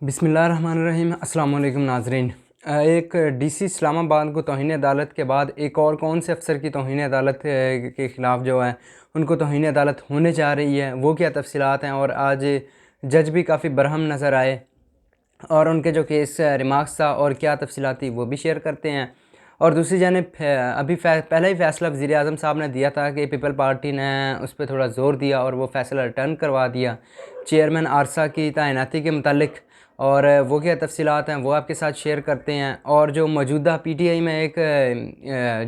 बिस्मिल्लाहिर्रहमानिर्रहीम। अस्सलाम वालेकुम नाज़रीन। एक डीसी इस्लामाबाद को तौहीन अदालत के बाद एक और कौन से अफसर की तौहीन अदालत के ख़िलाफ़ जो है उनको तौहीन अदालत होने जा रही है, वो क्या तफसीलात हैं। और आज जज भी काफ़ी बरहम नज़र आए और उनके जो केस रिमार्क्स था और क्या तफसीलात थी वो भी शेयर करते हैं। और दूसरी जानिब अभी पहला ही फ़ैसला वज़ीर आज़म साहब ने दिया था कि पीपल पार्टी ने उस पर थोड़ा ज़ोर दिया और वो फ़ैसला रिटर्न करवा दिया चेयरमैन आरसा की तैनाती के मुतालिक। और वो क्या तफसीलात हैं वो आपके साथ शेयर करते हैं। और जो मौजूदा पीटीआई में एक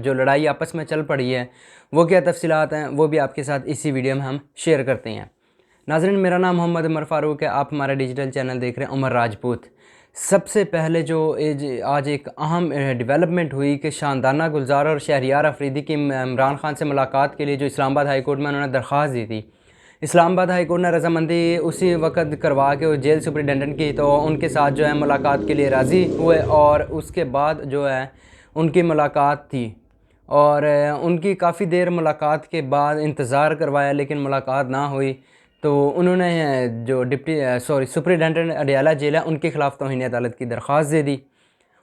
जो लड़ाई आपस में चल पड़ी है वो क्या तफसीलात हैं वो भी आपके साथ इसी वीडियो में हम शेयर करते हैं। नाज़रीन, मेरा नाम मोहम्मद उमर फ़ारूक है। आप हमारा डिजिटल चैनल देख रहे हैं उमर राजपूत। सबसे पहले जो आज एक अहम डेवलपमेंट हुई कि शानदाना गुलजार और शहरियार अफरीदी की इमरान खान से मुलाकात के लिए जो इस्लामाबाद हाई कोर्ट में उन्होंने दरख्वास्त दी थी, इस्लामाबाद हाई कोर्ट ने रजामंदी उसी वक्त करवा के जेल सुपरिटेंडेंट की, तो उनके साथ जो है मुलाकात के लिए राज़ी हुए। और उसके बाद जो है उनकी मुलाकात थी और उनकी काफ़ी देर मुलाकात के बाद इंतज़ार करवाया लेकिन मुलाकात ना हुई। तो उन्होंने जो सुपरिटेंडेंट अडयाला जेल है उनके ख़िलाफ़ तौहीन अदालत की दरख्वास्त दे दी।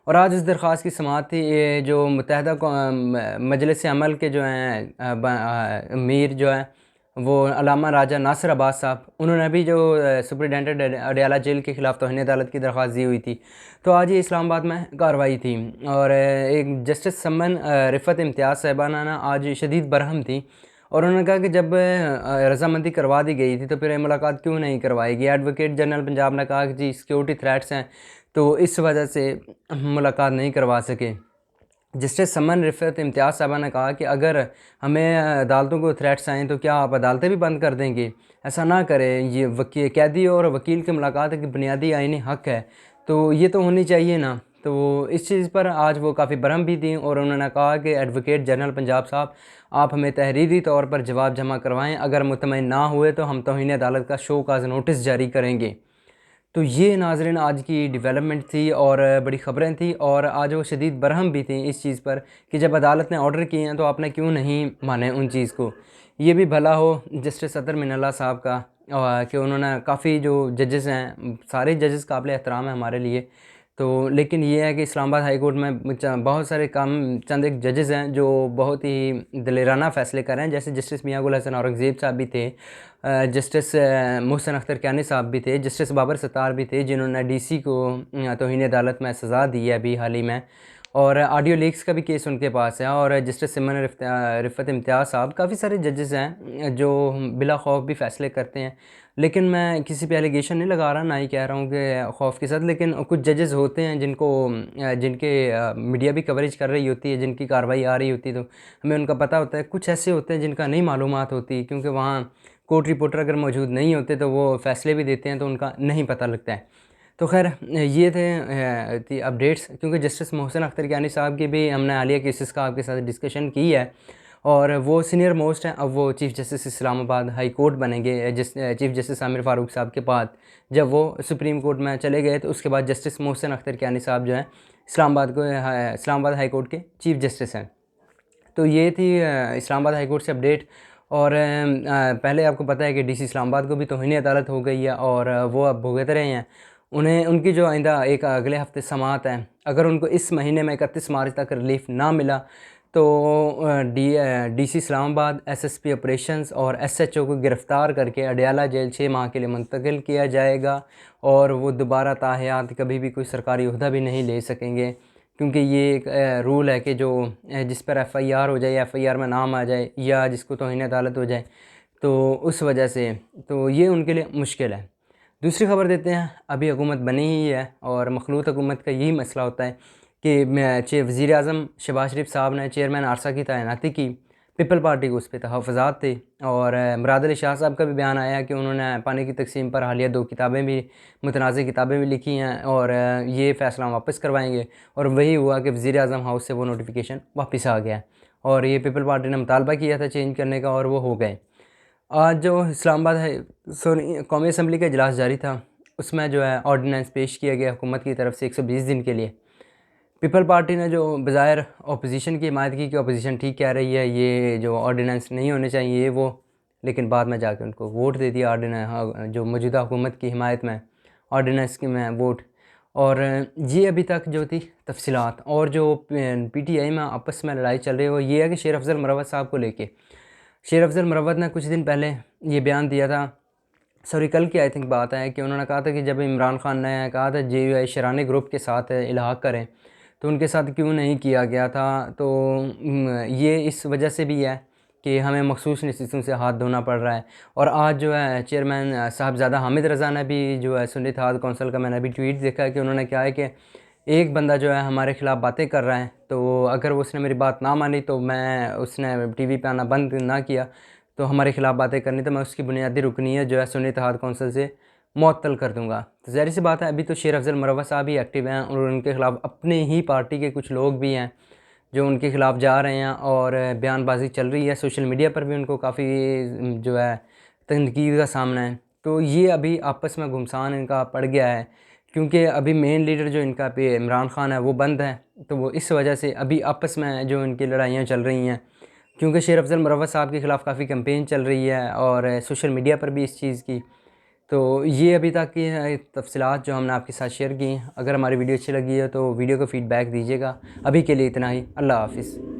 और आज इस दरख्वास्त की समाअत थी। ये जो मुत्तहदा मजलिस अमल के जो हैं अमीर जो है वो अल्लामा राजा नासिर अब्बास साहब, उन्होंने भी जो सुपरिटेंडेंट अडयाला जेल के ख़िलाफ़ तौहीन अदालत की दरख्वास्त दी हुई थी। तो आज ये इस्लामाबाद में कार्रवाई थी और एक जस्टिस समन रिफ़त इम्तियाज़ साहिबाना ना आज शदीद बरहम थी और उन्होंने कहा कि जब रजामंदी करवा दी गई थी तो फिर मुलाकात क्यों नहीं करवाई गई। एडवोकेट जनरल पंजाब ने कहा कि जी सिक्योरिटी थ्रेट्स हैं तो इस वजह से मुलाकात नहीं करवा सके। जस्टिस समन रिफ़त इम्तियाज़ साहबा ने कहा कि अगर हमें अदालतों को थ्रेट्स आएँ तो क्या आप अदालतें भी बंद कर देंगे? ऐसा ना करें। ये कैदी और वकील की मुलाकात एक बुनियादी आइनी हक़ है, तो ये तो होनी चाहिए ना। तो इस चीज़ पर आज वो काफ़ी बरहम भी थी और उन्होंने कहा कि एडवोकेट जनरल पंजाब साहब, आप हमें तहरीरी तौर पर जवाब जमा करवाएँ। अगर मुतमईन ना हुए तो हम तौहीन अदालत का शोकाज़ नोटिस जारी करेंगे। तो ये नाज़रीन आज की डेवलपमेंट थी और बड़ी ख़बरें थी और आज वो शदीद बरहम भी थी इस चीज़ पर कि जब अदालत ने ऑर्डर किए हैं तो आपने क्यों नहीं माने उन चीज़ को। ये भी भला हो जस्टिस सदर मिनल्ला साहब का कि उन्होंने काफ़ी जो जजेस हैं, सारे जजेस काबिल एहतराम हैं हमारे लिए। तो लेकिन ये है कि इस्लामाबाद हाई कोर्ट में बहुत सारे चंद एक जजेस हैं जो बहुत ही दलेराना फ़ैसले कर रहे हैं। जैसे जस्टिस मियां गुल हसन औरंगज़ेब साहब भी थे, जस्टिस मोहसिन अख्तर कियानी साहब भी थे, जस्टिस बाबर सत्तार भी थे जिन्होंने डीसी को तौहीन अदालत में सज़ा दी है अभी हाल ही में। और ऑडियो लीक्स का भी केस उनके पास है। और जस्टिस सिमन रिफ़त इम्तियाज़ साहब, काफ़ी सारे जजेस हैं जो बिला खौफ भी फ़ैसले करते हैं। लेकिन मैं किसी पे एलिगेशन नहीं लगा रहा, ना ही कह रहा हूँ कि खौफ के साथ, लेकिन कुछ जजेस होते हैं जिनके मीडिया भी कवरेज कर रही होती है, जिनकी कार्रवाई आ रही होती है तो हमें उनका पता होता है। कुछ ऐसे होते हैं जिनका नहीं मालूमात होती क्योंकि वहाँ कोर्ट रिपोर्टर अगर मौजूद नहीं होते तो वो फ़ैसले भी देते हैं तो उनका नहीं पता लगता है। तो खैर ये थी अपडेट्स, क्योंकि जस्टिस मोहसिन अख्तर कियानी साहब की भी हमने हालिया केसेस का आपके साथ डिस्कशन की है और वो सीनियर मोस्ट हैं। अब वो chief justice Islamabad high court बनेंगे चीफ़ जस्टिस आमिर फ़ारूक साहब के बाद। जब वो सुप्रीम कोर्ट में चले गए तो उसके बाद जस्टिस मोहसिन अख्तर कियानी साहब जो हैं इस्लामाबाद हाई कोर्ट के चीफ़ जस्टिस हैं। तो ये थी इस्लामाबाद हाई कोर्ट से अपडेट। और पहले आपको पता है कि डीसी इस्लामाबाद को भी तौहीन अदालत हो गई है और वो अब भुगत रहे हैं। उन्हें उनकी जो आइंदा एक अगले हफ्ते समाअत है, अगर उनको इस महीने में 31 मार्च तक रिलीफ ना मिला तो डीसी इस्लामाबाद एसएसपी ऑपरेशंस और एसएचओ को गिरफ़्तार करके अडयाला जेल 6 माह के लिए मुंतकिल किया जाएगा और वो दोबारा ताहयात कभी भी कोई सरकारी ओहदा भी नहीं ले सकेंगे। क्योंकि ये एक रूल है कि जो जिस पर एफआईआर हो जाए या एफआईआर में नाम आ जाए या जिसको तौहीन अदालत हो जाए, तो उस वजह से तो ये उनके लिए मुश्किल है। दूसरी ख़बर देते हैं। अभी हुकूमत बनी ही है और मखलूत हुकूमत का यही मसला होता है कि वज़ीर आज़म शहबाज शरीफ साहब ने चेयरमैन आरसा की तैनाती की, पीपल पार्टी को उस पर तहफ़्फ़ुज़ात थे। और मुराद अली शाह साहब का भी बयान आया कि उन्होंने पानी की तकसीम पर हालिया 2 किताबें भी, मुतनाज़ किताबें भी लिखी हैं और ये फ़ैसला वापस करवाएंगे। और वही हुआ कि वज़ीर आज़म हाउस से वो नोटिफिकेशन वापस आ गया और ये पीपल पार्टी ने मुतालबा किया था चेंज करने का और वो हो गए। आज जो इस्लामाबाद है कौमी असम्बली का इजलास जारी था, उसमें जो है ऑर्डीनेंस पेश किया गया हुकूमत की तरफ से 120 दिन के लिए। पीपल पार्टी ने जो बज़ाहिर अपोजिशन की हिमायत की कि अपोजिशन ठीक कह रही है, ये जो ऑर्डीनेंस नहीं होने चाहिए ये वो, लेकिन बाद में जाके उनको वोट दे दिया जो मौजूदा हुकूमत की हिमायत में। ऑर्डिनेंस की में वोट। और ये अभी तक जो थी तफसीलात, और जो PTI में आपस में लड़ाई चल रही है वो ये है कि शेर अफजल मरवत साहब को लेके। शेर अफजल मरवत ने कुछ दिन पहले ये बयान दिया था, सॉरी कल की आई थिंक बात है, कि उन्होंने कहा था कि जब इमरान खान ने कहा था JUI शरानी ग्रुप के साथ इल्हाक करें तो उनके साथ क्यों नहीं किया गया था। तो ये इस वजह से भी है कि हमें मखसूस नसीसों से हाथ धोना पड़ रहा है। और आज जो है चेयरमैन साहबज़ादा हामिद रज़ा ने भी जो है सुन्नी इत्तेहाद कौंसिल का मैंने अभी ट्वीट देखा है कि उन्होंने कहा है कि एक बंदा जो है हमारे ख़िलाफ़ बातें कर रहा है, तो अगर उसने मेरी बात ना मानी तो मैं उसने TV पे आना बंद ना किया तो हमारे ख़िलाफ़ बातें करनी, तो मैं उसकी बुनियादी रुकनीत जो है सुन्नी इत्तेहाद कौंसिल से मुअत्तल कर दूँगा। तो ज़ाहिर सी बात है अभी तो शेर अफजल मरवत साहब ही एक्टिव हैं और उनके ख़िलाफ़ अपने ही पार्टी के कुछ लोग भी हैं जो उनके ख़िलाफ़ जा रहे हैं और बयानबाजी चल रही है। सोशल मीडिया पर भी उनको काफ़ी जो है तनकीद का सामना है। तो ये अभी आपस में घुमसान इनका पड़ गया है, क्योंकि अभी मेन लीडर जो इनका पे इमरान खान है वो बंद है, तो वो इस वजह से अभी आपस में जो इनकी लड़ाइयाँ चल रही हैं। क्योंकि शेर अफजल मरवत साहब के ख़िलाफ़ काफ़ी कैंपेन चल रही है और सोशल मीडिया पर भी इस चीज़ की। तो ये अभी तक की तफसीलात जो हमने आपके साथ शेयर की। अगर हमारी वीडियो अच्छी लगी है तो वीडियो को फ़ीडबैक दीजिएगा। अभी के लिए इतना ही। अल्लाह हाफ़िज़।